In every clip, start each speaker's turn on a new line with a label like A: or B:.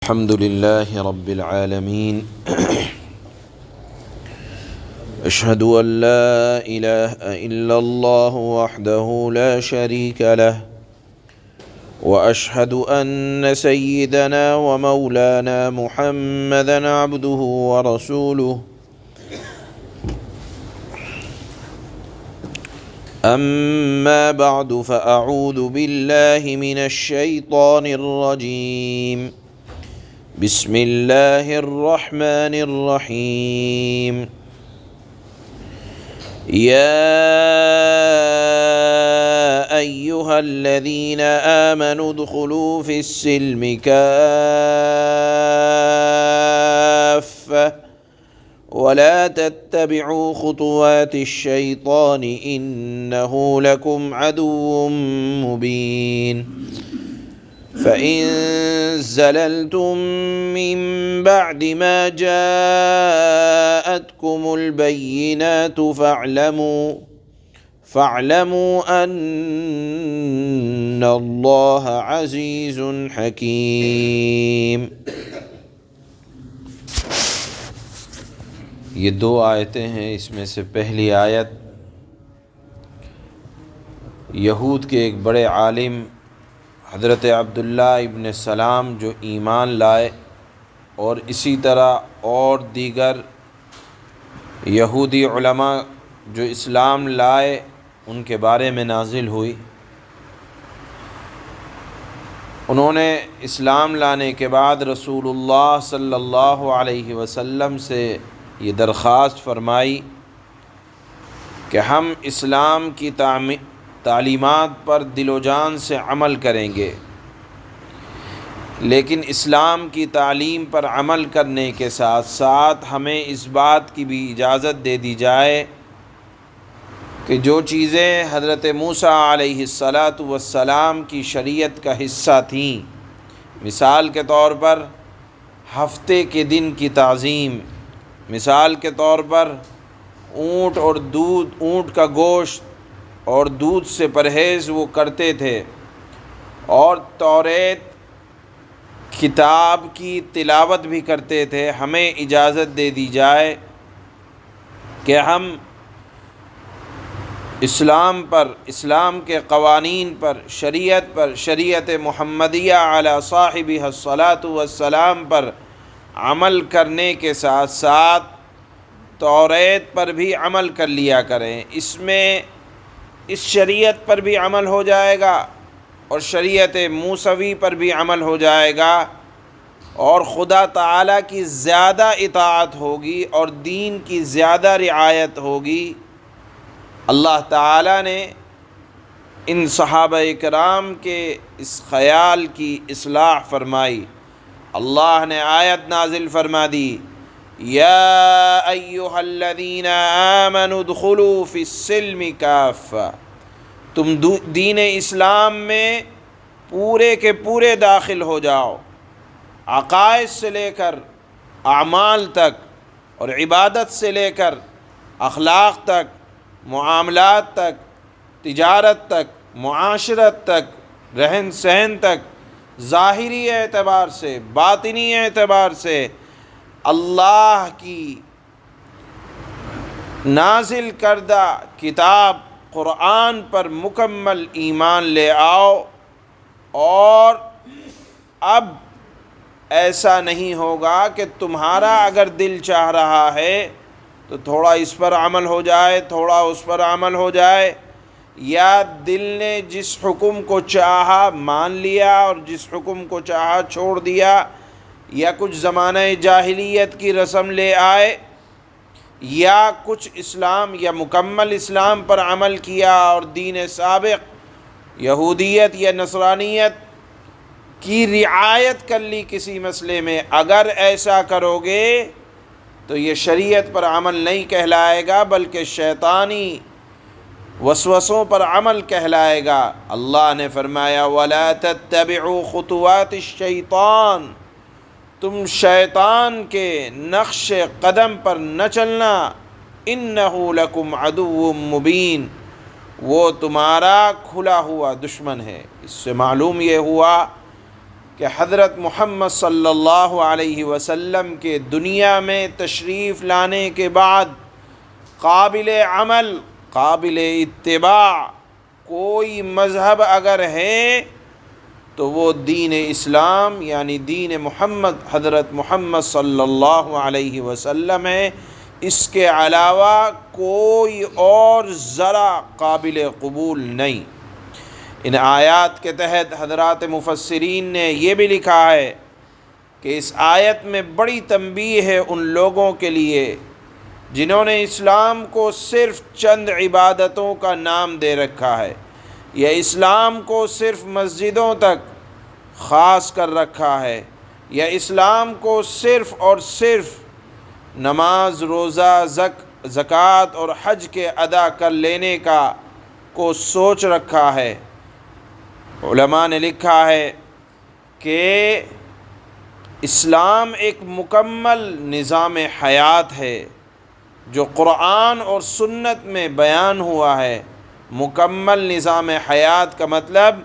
A: الحمد لله رب العالمين أشهد أن لا إله إلا الله وحده لا شريك له وأشهد أن سيدنا ومولانا محمدًا عبده ورسوله أما بعد فأعوذ بالله من الشيطان الرجيم بسم الله الرحمن الرحيم يا أيها الذين آمنوا ادخلوا في السلم كافة ولا تتبعوا خطوات الشيطان إنه لكم عدو مبين فإن زللتم من بعد ما جاءتكم البينات فاعلموا أن الله عزيز حكيم۔ یہ دو آیتیں ہیں، اس میں سے پہلی آیت یہود کے ایک بڑے عالم حضرت عبداللہ ابن سلام جو ایمان لائے اور اسی طرح اور دیگر یہودی علماء جو اسلام لائے ان کے بارے میں نازل ہوئی۔ انہوں نے اسلام لانے کے بعد رسول اللہ صلی اللہ علیہ وسلم سے یہ درخواست فرمائی کہ ہم اسلام کی تعلیمات پر دل و جان سے عمل کریں گے، لیکن اسلام کی تعلیم پر عمل کرنے کے ساتھ ساتھ ہمیں اس بات کی بھی اجازت دے دی جائے کہ جو چیزیں حضرت موسیٰ علیہ السلام کی شریعت کا حصہ تھیں، مثال کے طور پر ہفتے کے دن کی تعظیم، مثال کے طور پر اونٹ کا گوشت اور دودھ سے پرہیز وہ کرتے تھے، اور توریت کتاب کی تلاوت بھی کرتے تھے۔ ہمیں اجازت دے دی جائے کہ ہم اسلام پر، اسلام کے قوانین پر، شریعت محمدیہ علی صاحبہ الصلاۃ والسلام پر عمل کرنے کے ساتھ ساتھ توریت پر بھی عمل کر لیا کریں۔ اس میں اس شریعت پر بھی عمل ہو جائے گا اور شریعت موسوی پر بھی عمل ہو جائے گا، اور خدا تعالیٰ کی زیادہ اطاعت ہوگی اور دین کی زیادہ رعایت ہوگی۔ اللہ تعالیٰ نے ان صحابہ کرام کے اس خیال کی اصلاح فرمائی۔ اللہ نے آیت نازل فرما دی، یا ایھا الذین آمنوا ادخلوا فی السلم کافۃ، تم دین اسلام میں پورے کے پورے داخل ہو جاؤ، عقائد سے لے کر اعمال تک، اور عبادت سے لے کر اخلاق تک، معاملات تک، تجارت تک، معاشرت تک، رہن سہن تک، ظاہری اعتبار سے، باطنی اعتبار سے اللہ کی نازل کردہ کتاب قرآن پر مکمل ایمان لے آؤ۔ اور اب ایسا نہیں ہوگا کہ تمہارا اگر دل چاہ رہا ہے تو تھوڑا اس پر عمل ہو جائے، تھوڑا اس پر عمل ہو جائے، یا دل نے جس حکم کو چاہا مان لیا اور جس حکم کو چاہا چھوڑ دیا، یا کچھ زمانہ جاہلیت کی رسم لے آئے، یا کچھ اسلام یا مکمل اسلام پر عمل کیا اور دین سابق یہودیت یا نصرانیت کی رعایت کر لی کسی مسئلے میں۔ اگر ایسا کرو گے تو یہ شریعت پر عمل نہیں کہلائے گا بلکہ شیطانی وسوسوں پر عمل کہلائے گا۔ اللہ نے فرمایا وَلَا تَتَّبِعُوا خُطُوَاتِ الشَّيْطَانِ، تم شیطان کے نقش قدم پر نہ چلنا، اِنَّهُ لَكُمْ عَدُوٌّ مُّبِينٌ، وہ تمہارا کھلا ہوا دشمن ہے۔ اس سے معلوم یہ ہوا کہ حضرت محمد صلی اللہ علیہ وسلم کے دنیا میں تشریف لانے کے بعد قابل عمل، قابل اتباع کوئی مذہب اگر ہے تو وہ دین اسلام یعنی دین محمد، حضرت محمد صلی اللہ علیہ وسلم ہے۔ اس کے علاوہ کوئی اور ذرا قابل قبول نہیں۔ ان آیات کے تحت حضرات مفسرین نے یہ بھی لکھا ہے کہ اس آیت میں بڑی تنبیہ ہے ان لوگوں کے لیے جنہوں نے اسلام کو صرف چند عبادتوں کا نام دے رکھا ہے، یا اسلام کو صرف مسجدوں تک خاص کر رکھا ہے، یا اسلام کو صرف اور صرف نماز، روزہ، زکوٰۃ اور حج کے ادا کر لینے کو سوچ رکھا ہے۔ علماء نے لکھا ہے کہ اسلام ایک مکمل نظام حیات ہے جو قرآن اور سنت میں بیان ہوا ہے۔ مکمل نظام حیات کا مطلب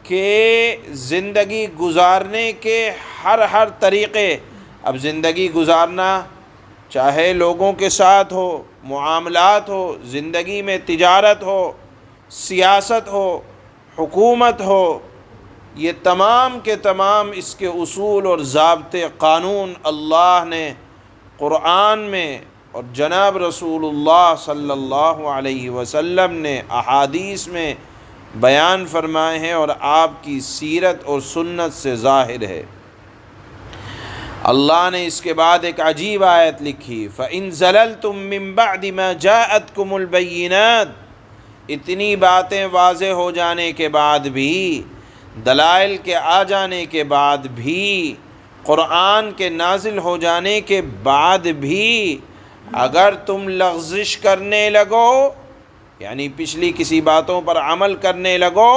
A: کہ زندگی گزارنے کے ہر طریقے، اب زندگی گزارنا چاہے لوگوں کے ساتھ ہو، معاملات ہو، زندگی میں تجارت ہو، سیاست ہو، حکومت ہو، یہ تمام کے تمام اس کے اصول اور ضابطے قانون اللہ نے قرآن میں اور جناب رسول اللہ صلی اللہ علیہ وسلم نے احادیث میں بیان فرمائے ہیں اور آپ کی سیرت اور سنت سے ظاہر ہے۔ اللہ نے اس کے بعد ایک عجیب آیت لکھی، فَإِن زَلَلْتُم مِّن بَعْدِ مَا جَاءَتْكُمُ الْبَيِّنَاتُ، اتنی باتیں واضح ہو جانے کے بعد بھی، دلائل کے آ جانے کے بعد بھی، قرآن کے نازل ہو جانے کے بعد بھی اگر تم لغزش کرنے لگو، یعنی پچھلی کسی باتوں پر عمل کرنے لگو،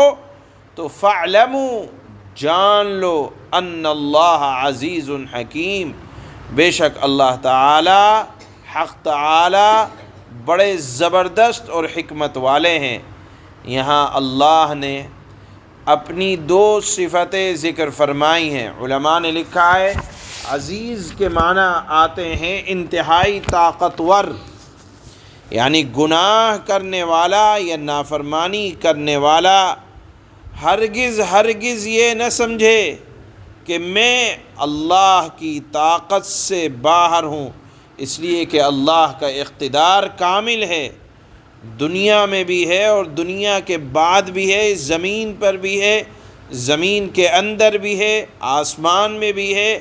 A: تو فَاعْلَمُوا، جان لو، ان اللہ عزیز حکیم، بے شک اللہ تعالی، حق تعالی بڑے زبردست اور حکمت والے ہیں۔ یہاں اللہ نے اپنی دو صفتیں ذکر فرمائی ہیں۔ علماء نے لکھا ہے عزیز کے معنی آتے ہیں انتہائی طاقتور، یعنی گناہ کرنے والا یا نافرمانی کرنے والا ہرگز یہ نہ سمجھے کہ میں اللہ کی طاقت سے باہر ہوں، اس لیے کہ اللہ کا اقتدار کامل ہے، دنیا میں بھی ہے اور دنیا کے بعد بھی ہے، زمین پر بھی ہے، زمین کے اندر بھی ہے، آسمان میں بھی ہے،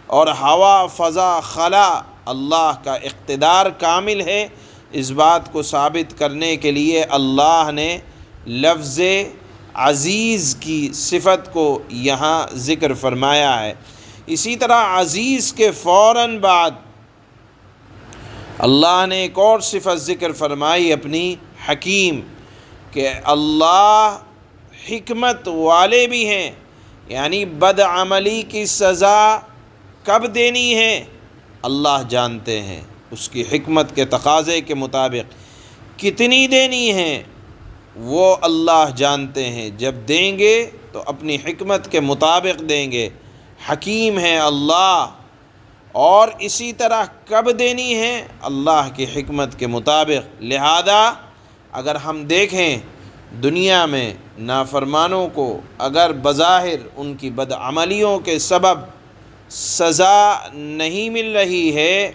A: اور ہوا، فضا، خلا، اللہ کا اقتدار کامل ہے۔ اس بات کو ثابت کرنے کے لیے اللہ نے لفظ عزیز کی صفت کو یہاں ذکر فرمایا ہے۔ اسی طرح عزیز کے فوراً بعد اللہ نے ایک اور صفت ذکر فرمائی اپنی، حکیم، کہ اللہ حکمت والے بھی ہیں، یعنی بد عملی کی سزا کب دینی ہے اللہ جانتے ہیں، اس کی حکمت کے تقاضے کے مطابق کتنی دینی ہے وہ اللہ جانتے ہیں، جب دیں گے تو اپنی حکمت کے مطابق دیں گے، حکیم ہے اللہ، اور اسی طرح کب دینی ہے اللہ کی حکمت کے مطابق۔ لہذا اگر ہم دیکھیں دنیا میں نافرمانوں کو اگر بظاہر ان کی بدعملیوں کے سبب سزا نہیں مل رہی ہے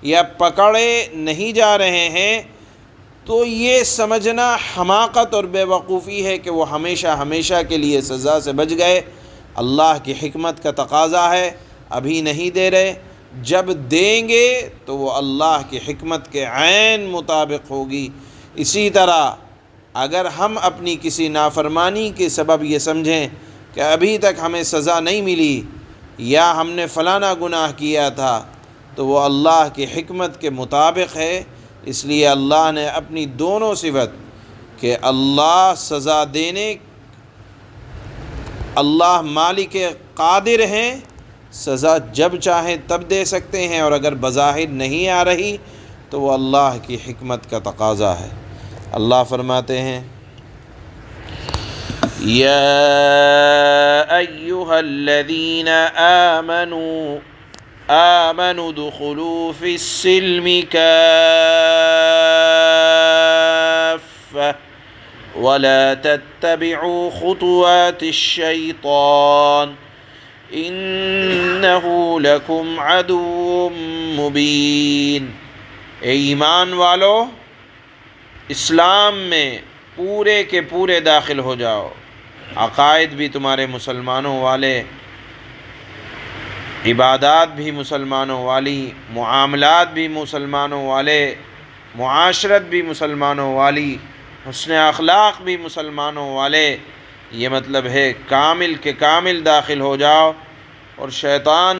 A: یا پکڑے نہیں جا رہے ہیں تو یہ سمجھنا حماقت اور بے وقوفی ہے کہ وہ ہمیشہ کے لیے سزا سے بچ گئے۔ اللہ کی حکمت کا تقاضا ہے ابھی نہیں دے رہے، جب دیں گے تو وہ اللہ کی حکمت کے عین مطابق ہوگی۔ اسی طرح اگر ہم اپنی کسی نافرمانی کے سبب یہ سمجھیں کہ ابھی تک ہمیں سزا نہیں ملی یا ہم نے فلانا گناہ کیا تھا تو وہ اللہ کی حکمت کے مطابق ہے۔ اس لیے اللہ نے اپنی دونوں صفت کہ اللہ سزا دینے، اللہ مالک قادر ہیں، سزا جب چاہیں تب دے سکتے ہیں، اور اگر بظاہر نہیں آ رہی تو وہ اللہ کی حکمت کا تقاضا ہے۔ اللہ فرماتے ہیں یا ایہا الذین آمنوا ادخلوا فی السلم کافۃ ولا تتبعوا خطوات الشیطان انہ لکم عدو مبین۔ اے ایمان والو، اسلام میں پورے کے پورے داخل ہو جاؤ، عقائد بھی تمہارے مسلمانوں والے، عبادات بھی مسلمانوں والی، معاملات بھی مسلمانوں والے، معاشرت بھی مسلمانوں والی، حسن اخلاق بھی مسلمانوں والے۔ یہ مطلب ہے کامل کے کامل داخل ہو جاؤ، اور شیطان